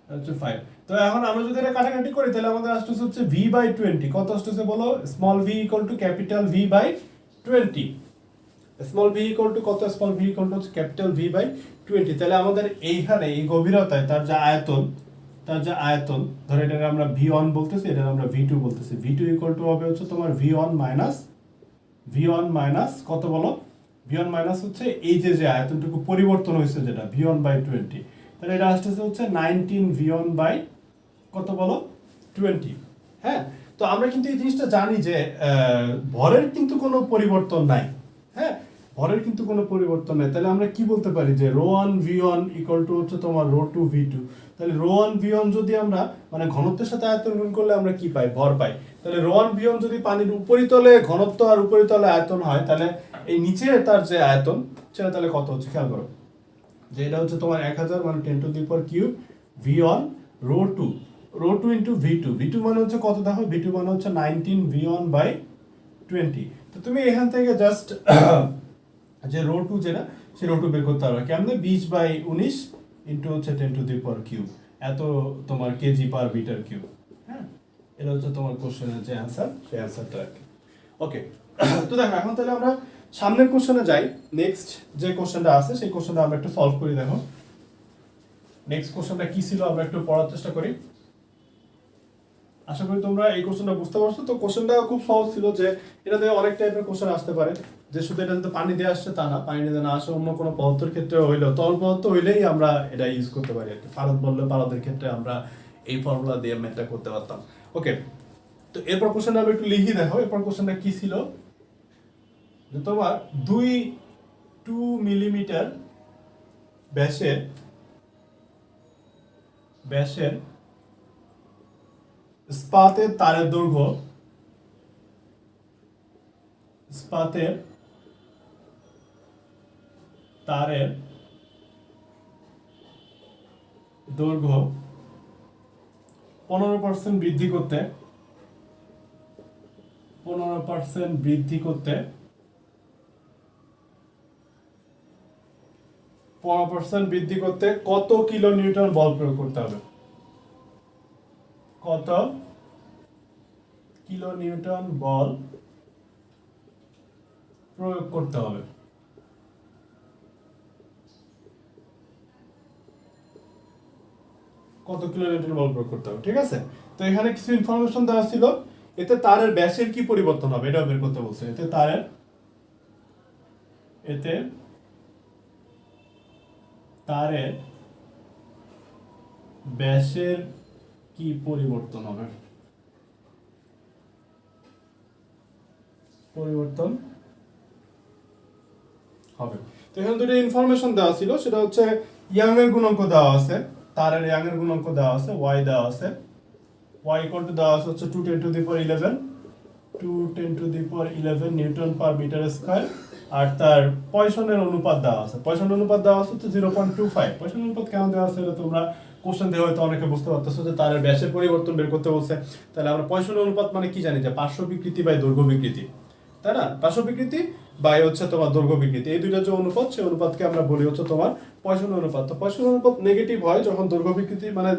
হচ্ছে 5। তো এখন আমরা যদি এটা কাটাকাটি করি, তাহলে আমাদের আসতেছে হচ্ছে v/20। কত আসতেছে বলো, small v equal to capital v/20। Small v equal to কত, স্মল v ইকুয়াল টু হচ্ছে ক্যাপিটাল v/20। তাহলে আমাদের এইখানে এই গভীরতায় তার যে আয়তন, তার যে আয়তন, ধরে এটাকে আমরা v1 বলতেছি, এটা আমরা v2 বলতেছি। v2 ইকুয়াল টু হবে হচ্ছে তোমার v1 মাইনাস কত বলো, v1 মাইনাস হচ্ছে এই যে যে আয়তনটুকু পরিবর্তন হয়েছে যেটা v1/20, তাহলে এটা আসতেছে হচ্ছে 19 v1 বাই কত বলো, 20। হ্যাঁ, তো আমরা কিন্তু এই জিনিসটা জানি যে ভরের কিন্তু কোনো পরিবর্তন নাই। হ্যাঁ, ভরের কিন্তু কোনো পরিবর্তন নাই। তাহলে আমরা কি বলতে পারি যে ρ1 v1 ইকুয়াল টু হচ্ছে তোমার ρ2 v2। তাহলে ρ1 v1 যদি আমরা মানে ঘনত্বের সাথে আয়তন গুণ করলে আমরা কি পাই, ভর পাই। তাহলে ρ1 v1 যদি পানির উপরিতলে ঘনত্ব আর উপরিতলে আয়তন হয়, তাহলে এই নিচে তার যে আয়তন সেটা তাহলে কত হচ্ছে খেয়াল করো, যে এটা হচ্ছে তোমার 1000 মানে 10⁵ v1 ρ2 ইন্টু v2 মানে হচ্ছে কত দেখো, v2 মানে হচ্ছে 19 v1/20। তো তুমি এখান থেকে জাস্ট যে ρ2 যেটা, সেই ρ2 বের করতে পারবে কেমনে, 20/19 ইন্টু হচ্ছে 10⁵, এত তোমার কেজি পার মিটার কিউব। হ্যাঁ, এটা হচ্ছে তোমার কোশ্চেনের যে অ্যান্সার, সেই অ্যান্সারটা আর কি। ওকে, তো দেখো এখন তাহলে আমরা সামনের কোশ্চেনে যাই। নেক্সট যে কোশ্চেনটা আছে সেই কোশ্চেনটা আমরা একটু সলভ করি। দেখো নেক্সট কোশ্চেনটা কি ছিল, আমরা একটু পড়ার চেষ্টা করি। আশা করি তোমরা এই কোশ্চেনটা বুঝতে পারছো। তো কোশ্চেনটা খুব সহজ ছিল, যে এটা দিয়ে অনেক টাইপের কোশ্চেন আসতে পারে, যে শুধু এটা যদি পানি দিয়ে আসছে তা না, পানি দিয়ে না আসে অন্য কোনো পদার্থের ক্ষেত্রে হইলেও, তরল পদার্থ হইলেই আমরা এটা ইউজ করতে পারি আর কি। পারদ বললে পারদের ক্ষেত্রে আমরা এই ফর্মুলা দিয়ে ম্যাথটা করতে পারতাম। ওকে, তো এরপর কোশ্চেনটা আমি একটু লিখি। দেখো এরপর কোশ্চেনটা কি ছিল, যে তোমার 2 মিলিমিটার ব্যাসের ইস্পাতের তারের দৈর্ঘ্য, ইস্পাতের তারের দৈর্ঘ্য 15% বৃদ্ধি করতে 15% বৃদ্ধি করতে 15% বৃদ্ধি করতে কত কিলো নিউটন বল প্রয়োগ করতে হবে, কত কিলো নিউটন বল প্রয়োগ করতে হবে। কত কিলো নিউটন বল প্রয়োগ করতে হবে, ঠিক আছে? তো এখানে কিছু ইনফরমেশন দেওয়া ছিল, এতে তারের ব্যাসের কি পরিবর্তন হবে এটাও বের করতে বলছে। এতে তারের ব্যাসের কি পরিবর্তন হবে, তো এখানে দুটো ইনফরমেশন দেওয়া ছিল, সেটা হচ্ছে ইয়াং এর গুণাঙ্ক দেওয়া আছে, তারের ইয়াং এর গুণাঙ্ক দেওয়া আছে, ওয়াই দেওয়া আছে, ওয়াই ইকুয়াল টু দেওয়া আছে হচ্ছে 2 × 10⁻11 নিউটন পার মিটার স্কয়ার, আর তার পয়সনের অনুপাত দেওয়া আছে, পয়সনের অনুপাত দেওয়া আছে হচ্ছে 0.25। পয়সনের অনুপাত কেন দেওয়া আছে এটা তোমরা কোশ্চেন দিয়ে হয়তো অনেকে বুঝতে পারতেছো যে তারের ব্যাসের পরিবর্তন বের করতে বলছে। তাহলে আমরা পয়সনের অনুপাত মানে কি জানি, যে পার্শ্ব বিকৃতি বাই দৈর্ঘ্য বিকৃতি, তাই না? পার্শ্ব বিকৃতি বাই হচ্ছে তোমার দৈর্ঘ্য বিকৃতি, এই দুইটা যে অনুপাত, সেই অনুপাতকে আমরা বলি হচ্ছে তোমার পয়সনের অনুপাত। তো পয়সনের অনুপাত নেগেটিভ হয় যখন দৈর্ঘ্য বিকৃতি, মানে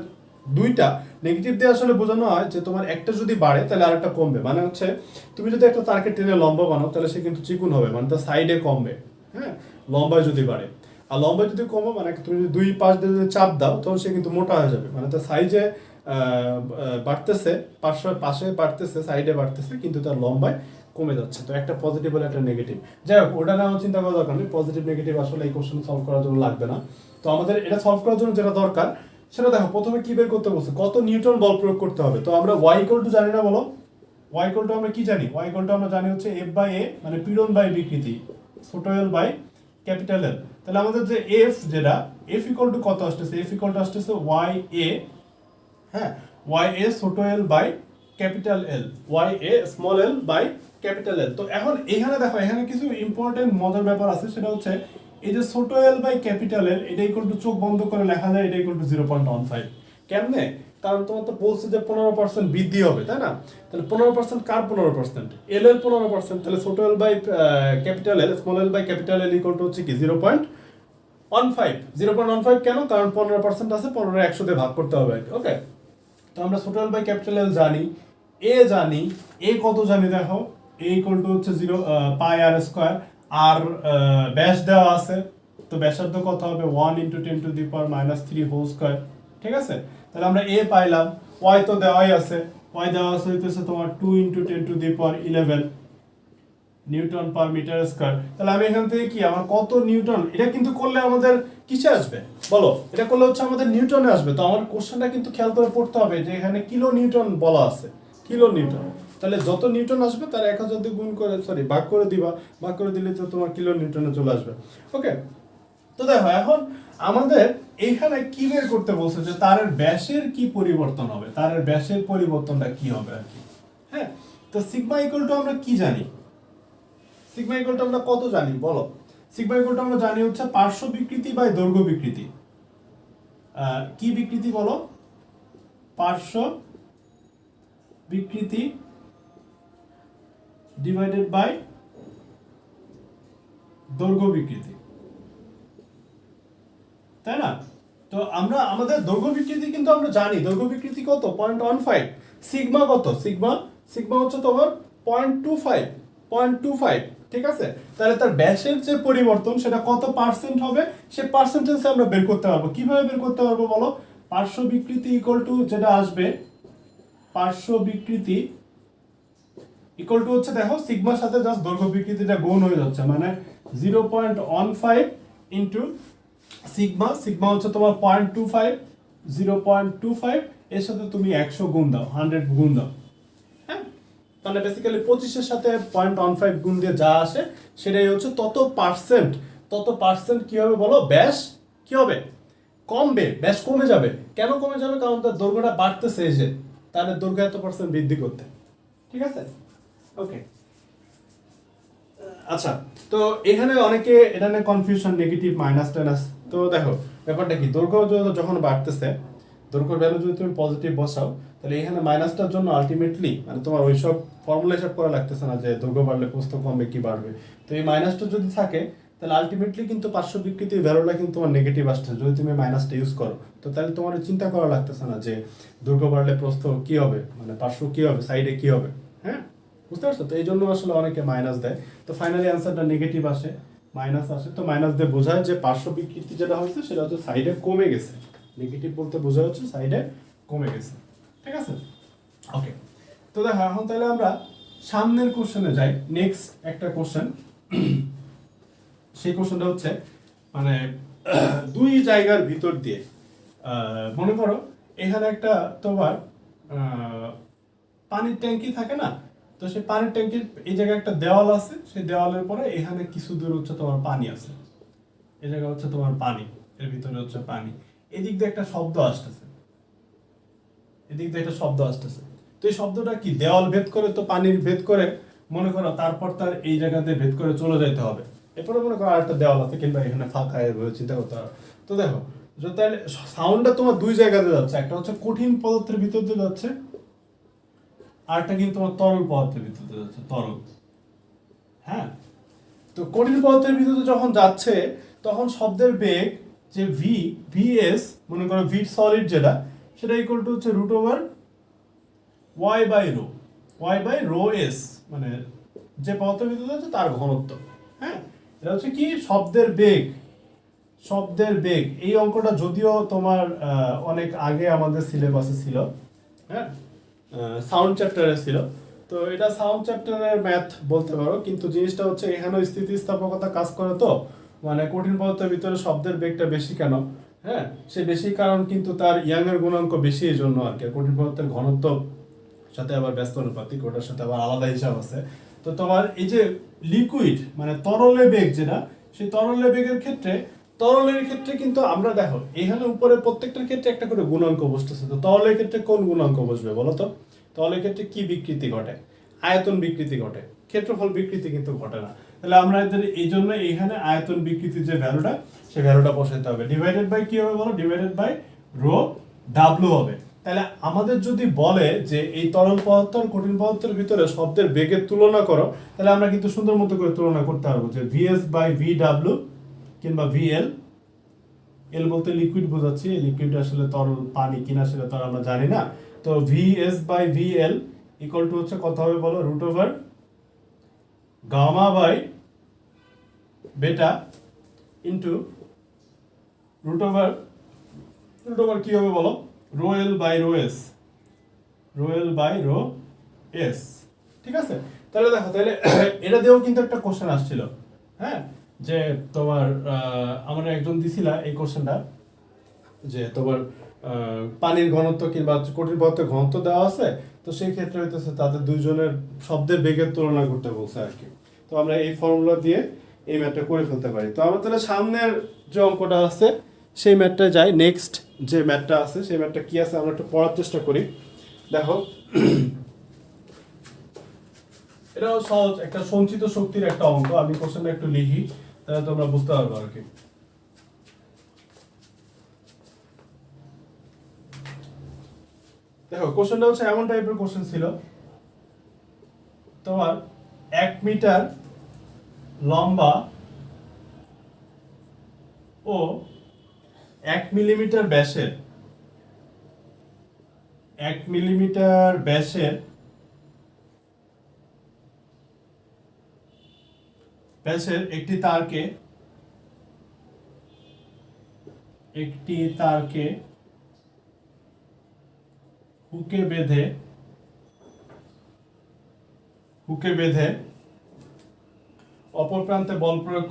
দুইটা নেগেটিভ দিয়ে আসলে বোঝানো হয় যে তোমার একটা যদি বাড়ে তাহলে আরেকটা কমবে। মানে হচ্ছে তুমি যদি একটা তারকে টেনে লম্বা বানাও তাহলে সে কিন্তু চিকুন হবে, মানে তার সাইডে কমবে, হ্যাঁ, লম্বায় যদি বাড়ে। আর লম্বায় যদি কমো মানে তুমি যদি দুই পাশ দিয়ে যদি চাপ দাও তখন সে কিন্তু মোটা হয়ে যাবে, মানে তার সাইজে বাড়তেছে, পাশে বাড়তেছে, সাইডে বাড়তেছে, কিন্তু তার লম্বায় কমে যাচ্ছে। তো একটা পজিটিভ হলে একটা নেগেটিভ, যাই হোক ওটা না চিন্তা করা দরকার নেই, পজিটিভ নেগেটিভ আসলে এই কোশ্চেন সলভ করার জন্য লাগবে না। তো আমাদের এটা সলভ করার জন্য যেটা দরকার সেটা দেখো, প্রথমে কি বের করতে বলছে, কত নিউটন বল প্রয়োগ করতে হবে। তো আমরা y ইকুয়াল টু জানি না, বলো y ইকুয়াল টু আমরা কি জানি, y ইকুয়াল টু আমরা জানি হচ্ছে f বাই a, মানে পীড়ন বাই বিকৃতি, ছোট l বাই ক্যাপিটাল L। তাহলে আমাদের যে f, যেটা f ইকুয়াল টু কত আসতেছে, f ইকুয়াল টু আসতেছে y a, হ্যাঁ, y a ছোট l by capital L, y a small l by capital L। তো এখন এখানে দেখো, এখানে কিছু ইম্পর্টেন্ট মজার ব্যাপার আছে, সেটা হচ্ছে এই যে ছোট l বাই ক্যাপিটাল L, এটা ইকুয়াল টু চোখ বন্ধ করে লেখা যায়, এটা ইকুয়াল টু 0.15। কেমনে? কারণ তোমার তো বলছে যে 15% বৃদ্ধি হবে, তাই না? তাহলে 15% কার 15%? l এর 15%। তাহলে ছোট l by capital L, small l by capital L equal to হচ্ছে কি 0.15। 0.15 কেন? কারণ 15% আছে, 15 100 দিয়ে ভাগ করতে হবে, ওকে? তো আমরা ছোট l বাই ক্যাপিটাল L জানি, a জানি, a কত জানি দেখো, a ইকুয়াল টু হচ্ছে 0 পাই r স্কয়ার, আর ব্যাস দেওয়া আছে, তো ব্যাসার্ধ কত হবে 1 × 10⁻³ হোল স্কয়ার, ঠিক আছে? তাহলে আমরা a পাইলাম, y তো দেওয়াই আছে, y দেওয়া আছে হইতেছে তোমার 2 × 10⁻11 নিউটন পার মিটার স্কয়ার। তাহলে আমি এখান থেকে কি, আমার কত নিউটন, এটা কিন্তু করলে আমাদের কিসে আসবে বলো, এটা করলে হচ্ছে আমাদের নিউটনে আসবে। তো আমার কোশ্চেনটা কিন্তু খেয়াল করে পড়তে হবে যে এখানে কিলো নিউটন বলা আছে, কিলো নিউটন। তাহলে যত নিউটন আসবে তার 1000 দিয়ে গুণ করে, ভাগ করে দিবা, ভাগ করে দিলে তো তোমার কিলো নিউটনে চলে আসবে, ওকে? তো দেখো এখন আমাদের এইখানে কি বের করতে বলছে, যে তারের ব্যাসের কি পরিবর্তন হবে, তারের ব্যাসের পরিবর্তনটা কি হবে আর কি, হ্যাঁ? তো সিগমা ইকুয়াল টু আমরা কি জানি, সিগমা ইকুয়াল টু আমরা কত জানি বলো, সিগমা ইকুয়াল টু আমরা জানি হচ্ছে পার্শ্ব বিকৃতি বাই দৈর্ঘ্য বিকৃতি। কি বিকৃতি বলো, পার্শ্ব বিকৃতি ডিভাইডেড বাই দৈর্ঘ্য বিকৃতি, তাই না? তো আমরা আমাদের দৈর্ঘ্য বিকৃতি কিন্তু আমরা জানি, দৈর্ঘ্য বিকৃতি কত 0.15, সিগমা কত, সিগমা হচ্ছে তোমার 0.25, ঠিক আছে? তাহলে তার ব্যাসের যে পরিবর্তন সেটা কত পার্সেন্ট হবে, সে পার্সেন্টেজ আমরা বের করতে পারবো। কিভাবে বের করতে পারবো বলো, পার্শ্ব বিকৃতি ইকুয়াল টু যেটা আসবে, পার্শ্ব বিকৃতি ইকুয়াল টু হচ্ছে দেখো সিগমার সাথে জাস্ট দৈর্ঘ্য বিকৃতিটা গুণ হয়ে যাচ্ছে, মানে 0.15 ইনটু সিগমা হচ্ছে তোমার 0.25, 0.25 এর সাথে তুমি 100 গুণ দাও, 100 গুণ দাও, হ্যাঁ? মানে বেসিক্যালি 25 এর সাথে 0.15 গুণ দিয়ে যা আসে সেটাই হচ্ছে তত পার্সেন্ট কি হবে বলো, ব্যাস কি হবে, কমবে, ব্যাস কমে যাবে। কেন কমে যাবে? কারণ তার দৈর্ঘ্যটা বাড়তেছে, এসে তাহলে দৈর্ঘ্য এত % বৃদ্ধি করতে, ঠিক আছে, ওকে? আচ্ছা, তো এখানে অনেকে এটা নিয়ে কনফিউশন, নেগেটিভ মাইনাস টাইনাস। তো দেখো ব্যাপারটা কি, দৈর্ঘ্য যখন বাড়তেছে, দৈর্ঘ্যের ভ্যালু যদি তুমি পজিটিভ বসাও তাহলে এখানে মাইনাসটার জন্য আলটিমেটলি মানে তোমার ওইসব ফর্মুলা হিসাব করা লাগতেছে না যে দৈর্ঘ্য বাড়লে প্রস্থ কমবে কি বাড়বে। তো এই মাইনাসটা যদি থাকে তাহলে আলটিমেটলি কিন্তু পার্শ্ব বিকৃতির ভ্যালুটা কিন্তু তোমার নেগেটিভ আসছে যদি তুমি মাইনাসটা ইউজ করো। তো তাহলে তোমার চিন্তা করা লাগতেছে না যে দৈর্ঘ্য বাড়লে প্রস্থ কি হবে, মানে পার্শ্ব কি হবে, সাইডে কি হবে, হ্যাঁ? বুঝতে পারছো? তো এই জন্য আসলে অনেকে মাইনাস দেয়। তো ফাইনালি অ্যান্সারটা নেগেটিভ আসে, মাইনাস আসে। তো মাইনাস দিয়ে বোঝায় যে পার্শ্ব বিকৃতি যেটা হয়েছে সেটা হচ্ছে সাইডে কমে গেছে। নেগেটিভ বলতে বোঝা যাচ্ছে সাইডে কমে গেছে, ঠিক আছে? ওকে, তো দেখো এখন তাহলে আমরা সামনের কোশ্চেনে যাই। নেক্সট একটা কোশ্চেন, সেই কোশ্চেনটা হচ্ছে মানে দুই জায়গার ভিতর দিয়ে মনে করো এখানে একটা তোমার পানির ট্যাঙ্কি থাকে না, তো সেই পানির ট্যাঙ্কির এই জায়গায় একটা দেওয়াল আছে, সেই দেওয়ালের পরে এখানে কিছু দূর হচ্ছে তোমার পানি আছে, এই জায়গা হচ্ছে তোমার পানি, এর ভিতরে হচ্ছে পানি, এদিক দিয়ে একটা শব্দ আসতেছে, এদিক দিয়ে একটা শব্দ আসতেছে। তো এই শব্দটা কি দেওয়াল ভেদ করে, তো পানির ভেদ করে মনে করো, তারপর তার এই জায়গাতে ভেদ করে চলে যেতে হবে, এরপরে মনে করো আরেকটা দেওয়াল আছে কিংবা এখানে ফাঁকা এভাবে চিন্তা করতে হবে। তো দেখো তাহলে সাউন্ডটা তোমার দুই জায়গাতে যাচ্ছে, একটা হচ্ছে কঠিন পদার্থের ভিতর দিয়ে যাচ্ছে, আরেকটা কিন্তু তোমার তরল পদার্থের ভিতর দিয়ে যাচ্ছে, তরল। হ্যাঁ, তো কঠিন পদার্থের ভিতরে যখন যাচ্ছে তখন শব্দের বেগ যে ভিএস মনে করো ভি সলিড যেটা, সেটা ইকুয়াল টু হচ্ছে root over Y by rho S, মানে যে পদার্থের ভিতরে যাচ্ছে তার ঘনত্ব। হ্যাঁ, এটা হচ্ছে কি শব্দের বেগ। এই অঙ্কটা যদিও তোমার অনেক আগে আমাদের সিলেবাসে ছিল, হ্যাঁ, সাউন্ড চ্যাপ্টারে ছিল, তো এটা সাউন্ড চ্যাপ্টারের ম্যাথ বলতে পারো, কিন্তু জিনিসটা হচ্ছে এখানেও স্থিতিস্থাপকতা কাজ করে। তো মানে কঠিন পদার্থের ভিতরে শব্দের বেগটা বেশি কেন? হ্যাঁ, সে বেশি কারণ কিন্তু তার ইয়াংয়ের গুণাঙ্ক বেশি, এই জন্য আর কি। কঠিন পদার্থের ঘনত্ব সাথে আবার ব্যস্ত অনুপাতিক, ওটার সাথে আবার আলাদা হিসাব আছে। তো তোমার এই যে লিকুইড মানে তরলে বেগ যেটা, সেই তরলে বেগের ক্ষেত্রে তরলের ক্ষেত্রে কিন্তু আমরা দেখো এখানে উপরে প্রত্যেকটার ক্ষেত্রে একটা করে গুণাঙ্ক বসতেছে। তো তরলের ক্ষেত্রে কোন গুণাঙ্ক বসবে বলো তো? তরলের ক্ষেত্রে কি বিকৃতি ঘটে? আয়তন বিকৃতি ঘটে, ক্ষেত্রফল বিকৃতি কিন্তু ঘটে না। তাহলে আমরা এদের এই জন্য এইখানে আয়তন বিকৃতির যে ভ্যালুটা, সেই ভ্যালুটা বসাইতে হবে। ডিভাইডেড বাই কি হবে বলো? ডিভাইডেড বাই রো ডাব্লিউ হবে। তাহলে আমাদের যদি বলে যে এই তরল পদার্থ আর কঠিন পদার্থের ভিতরে শব্দের বেগের তুলনা করো, তাহলে আমরা কিন্তু সুন্দর মতো করে তুলনা করতে পারবো যে ভিএস বাই ভি ডাব্লিউ কিংবা ভিএল, এল বলতে লিকুইড বোঝাচ্ছি, এই লিকুইড আসলে তরল পানি কিনা সেটা তো আমরা জানি না। তো VS by VL equal to হচ্ছে কত হবে বলো? Root over gamma by beta into root over কি হবে বলো? Rho L by rho S, ঠিক আছে? তাহলে দেখো, তাহলে এটা দিয়েও কিন্তু একটা কোশ্চেন আসছিল, হ্যাঁ, যে তোমার আমরা একজন দিছিলা এই কোশ্চেনটা, যে তোমার পানির ঘনত্ব কিংবা কঠিন পদার্থের ঘনত্ব দেওয়া আছে, তো সেই ক্ষেত্রে হইতেছে তাদের দুইজনের শব্দের বেগের তুলনা করতে বলছে আর কি। তো আমরা এই ফর্মুলা দিয়ে এই ম্যাথটা করে ফেলতে পারি। তো আমরা তাহলে সামনের যে অঙ্কটা আছে সেই ম্যাথটা যাই। নেক্সট যে ম্যাথটা আছে সেই ম্যাথটা কি আছে আমরা একটু পড়ার চেষ্টা করি। দেখো, এটাও সহজ, একটা সঞ্চিত শক্তির একটা অঙ্ক। আমি কোশ্চেনটা একটু লিখি, তাহলে তোমরা বুঝতে পারবে আর কি। দেখো, কোশ্চেনটা হচ্ছে এমন টাইপের কোশ্চেন ছিল, তোমার 1 মিটার লম্বা ও 1 মিলিমিটার ব্যাসের 1 মিলিমিটার ব্যাসের একটি তারকে হুকে বেঁধে অপর প্রান্তে বল প্রয়োগ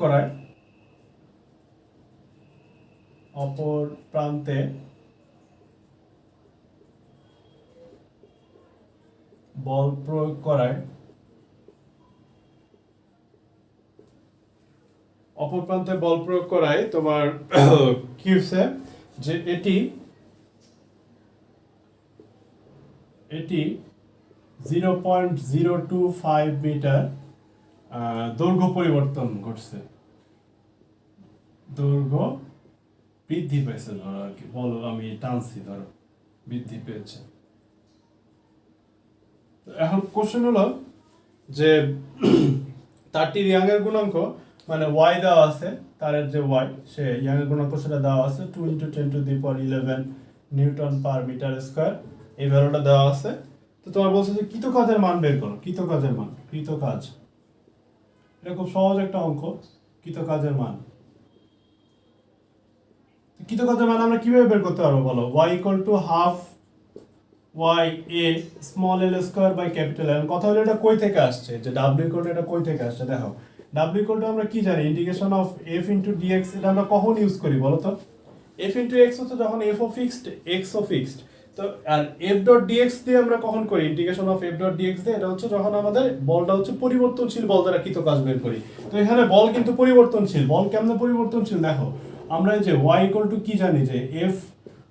করায় তোমার কি হচ্ছে যে এটি 0.025 মিটার দৈর্ঘ্য পরিবর্তন ঘটছে, দৈর্ঘ্য বৃদ্ধি পেয়েছে ধরো আর কি, বলো আমি টানছি, ধরো বৃদ্ধি পেয়েছে। এখন কোশ্চেন হলো যে তারটির ইয়াংয়ের গুণাঙ্ক মানে ওয়াই দেওয়া আছে, তারের যে ওয়াই, সে ইয়াংয়ের গুণাঙ্ক সেটা দেওয়া আছে 2 × 10⁻11 নিউটন পার মিটার স্কয়ার, এই ভ্যালুটা দেওয়া আছে। তো তোমার বলছে যে কৃতকাজের মান বের করো। কৃতকাজ, এটা খুব সহজ একটা অঙ্ক। কৃতকাজের মান কৃতকাজের মান আমরা কিভাবে বের করতে পারবো বলো? y equal to half y a small l square by capital L। কথা হলো এটা কই থেকে আসছে, যে w ইকুয়াল টু এটা কই থেকে আসছে? দেখো w ইকুয়াল টু আমরা কি জানি, integration of f into dx। এটা আমরা কখন ইউজ করি বলো তো? f ইনটু x হচ্ছে যখন f ও ফিক্সড x ও ফিক্সড। তো আর f ডট dx দিয়ে আমরা কখন করি, integration of f dot dx দিয়ে? এটা হচ্ছে যখন আমাদের বলটা হচ্ছে পরিবর্তনশীল বল দ্বারা কৃতকাজ বের করি। তো এখানে বল কিন্তু পরিবর্তনশীল। বল কেমনে পরিবর্তনশীল দেখো, আমরা এই যে y ইকুয়াল টু কি জানি, যে f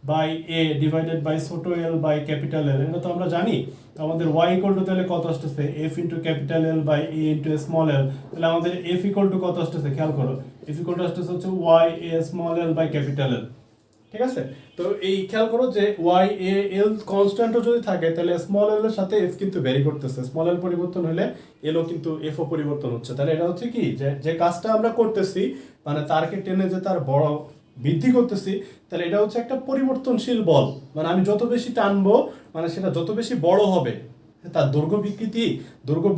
by a divided by ছোট l বাই ক্যাপিটাল L। এটা তো আমরা জানি। তো আমাদের y ইকুয়াল টু তাহলে কত আসতেছে, f into capital L by a into small l। তাহলে আমাদের f ইকুয়াল টু কত আসতেছে খেয়াল করো, f ইকুয়াল টু আসতেছে হচ্ছে y a small l by capital L। ঠিক আছে? তো এই খেয়াল করো যে y a l কনস্ট্যান্টও যদি থাকে তাহলে স্মল l এর সাথে f কিন্তু ভ্যারি করতেছে। স্মল l পরিবর্তন হলে l ও কিন্তু f ও পরিবর্তন হচ্ছে। তাহলে এটা হচ্ছে কি, যে যে কাজটা আমরা করতেছি মানে তারকে টেনে যে তার বড় বৃদ্ধি করতেছি, তাহলে এটা হচ্ছে একটা পরিবর্তনশীল বল। মানে আমি যত বেশি টানবো মানে সেটা যত বেশি বড় হবে, তার দৈর্ঘ্য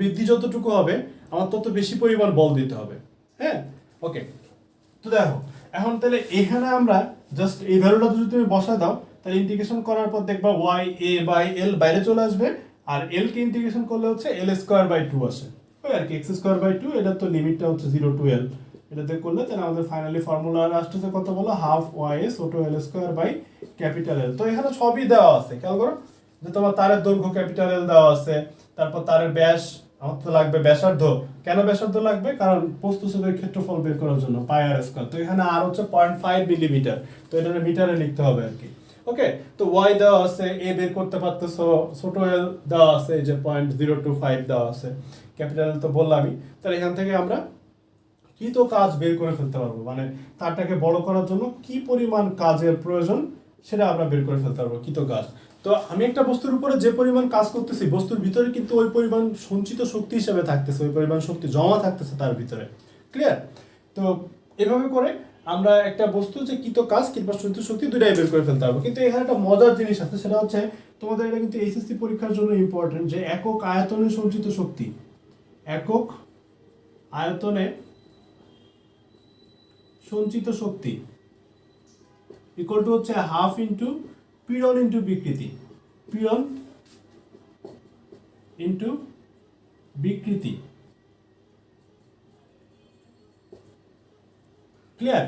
বৃদ্ধি যতটুকু হবে আমার তত বেশি পরিমাণ বল দিতে হবে। হ্যাঁ, ওকে। তো দেখো এখন তাহলে এখানে আমরা জাস্ট এই ভ্যালুটা যদি তুমি বসায় দাও, তাহলে ইন্টিগ্রেশন করার পর দেখবা y a বাই l বাইরে চলে আসবে, আর l কে ইন্টিগ্রেশন করলে হচ্ছে l স্কয়ার বাই 2 আসে। ওই আর কি x স্কয়ার বাই 2, এটা তো লিমিটটা হচ্ছে 0 টু l। এটাতে করলে তাহলে আমাদের ফাইনালি ফর্মুলা আসতেছে কত বলো, হাফ y a ছোট l square by capital L। তো এখানে সবই দেওয়া আছে, খেয়াল করো যে তোমার তারের দৈর্ঘ্য ক্যাপিটাল L দেওয়া আছে, তারপর তারের ব্যাস আমার তো লাগবে ব্যাসার্ধ। কেন ব্যাসার্ধ লাগবে? কারণ প্রস্থচ্ছেদের ক্ষেত্রফল বের করার জন্য পাই আর স্কয়ার। তো এখানে আর হচ্ছে 0.5 মিলিমিটার, তো এটা মিটারে লিখতে হবে আর কি। ওকে, তো y দেওয়া আছে, a বের করতে পারতেছো, ছোট l দেওয়া আছে এই যে 0.025 দেওয়া আছে, ক্যাপিটাল L তো বললামই। তাহলে এখান থেকে আমরা কি তো কাজ বের করে ফেলতে পারবো, মানে তারটাকে বড় করার জন্য কি পরিমাণ কাজের প্রয়োজন সেটা আমরা বের করে ফেলতে পারবো, কি তো কাজ। তো আমি একটা বস্তুর উপরে যে পরিমাণ কাজ করতেছি, বস্তুর ভিতরে কিন্তু ওই পরিমাণ সঞ্চিত শক্তি হিসেবে থাকতেছে, ওই পরিমাণ শক্তি জমা থাকতেছে তার ভিতরে। ক্লিয়ার? তো এভাবে করে আমরা একটা বস্তু যে কৃত কাজ কিংবা সঞ্চিত শক্তি দুটাই বের করে ফেলতে পারবো। কিন্তু এখানে একটা মজার জিনিস আছে, সেটা হচ্ছে তোমাদের এটা কিন্তু এইচএসসি পরীক্ষার জন্য ইম্পর্টেন্ট, যে একক আয়তনে সঞ্চিত শক্তি, একক আয়তনে সঞ্চিত শক্তি ইকুয়াল টু হচ্ছে হাফ ইন্টু পীড়ন ইন্টু বিকৃতি, পীড়ন ইন্টু বিকৃতি। ক্লিয়ার?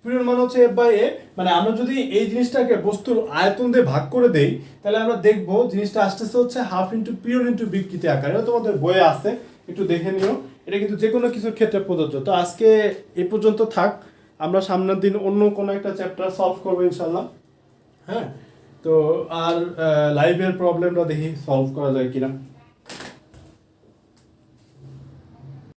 পীড়ন মানে হচ্ছে এফ বাই এ। মানে আমরা যদি এই জিনিসটাকে বস্তুর আয়তন দিয়ে ভাগ করে দেই, তাহলে আমরা দেখবো জিনিসটা আসতেছে হচ্ছে হাফ ইন্টু পীড়ন ইন্টু বিকৃতি আকার। এটা তোমাদের বইয়ে আছে, একটু দেখে নিও। এটা কিন্তু যে কোনো কিছুর ক্ষেত্রে প্রযোজ্য। তো আজকে এই পর্যন্ত থাক, আমরা সামনের দিন অন্য কোনো একটা চ্যাপ্টার সলভ করবো ইনশাল্লাহ। হ্যাঁ, তো আর লাইভের প্রবলেমটা দেখি সলভ করা যায় কিনা।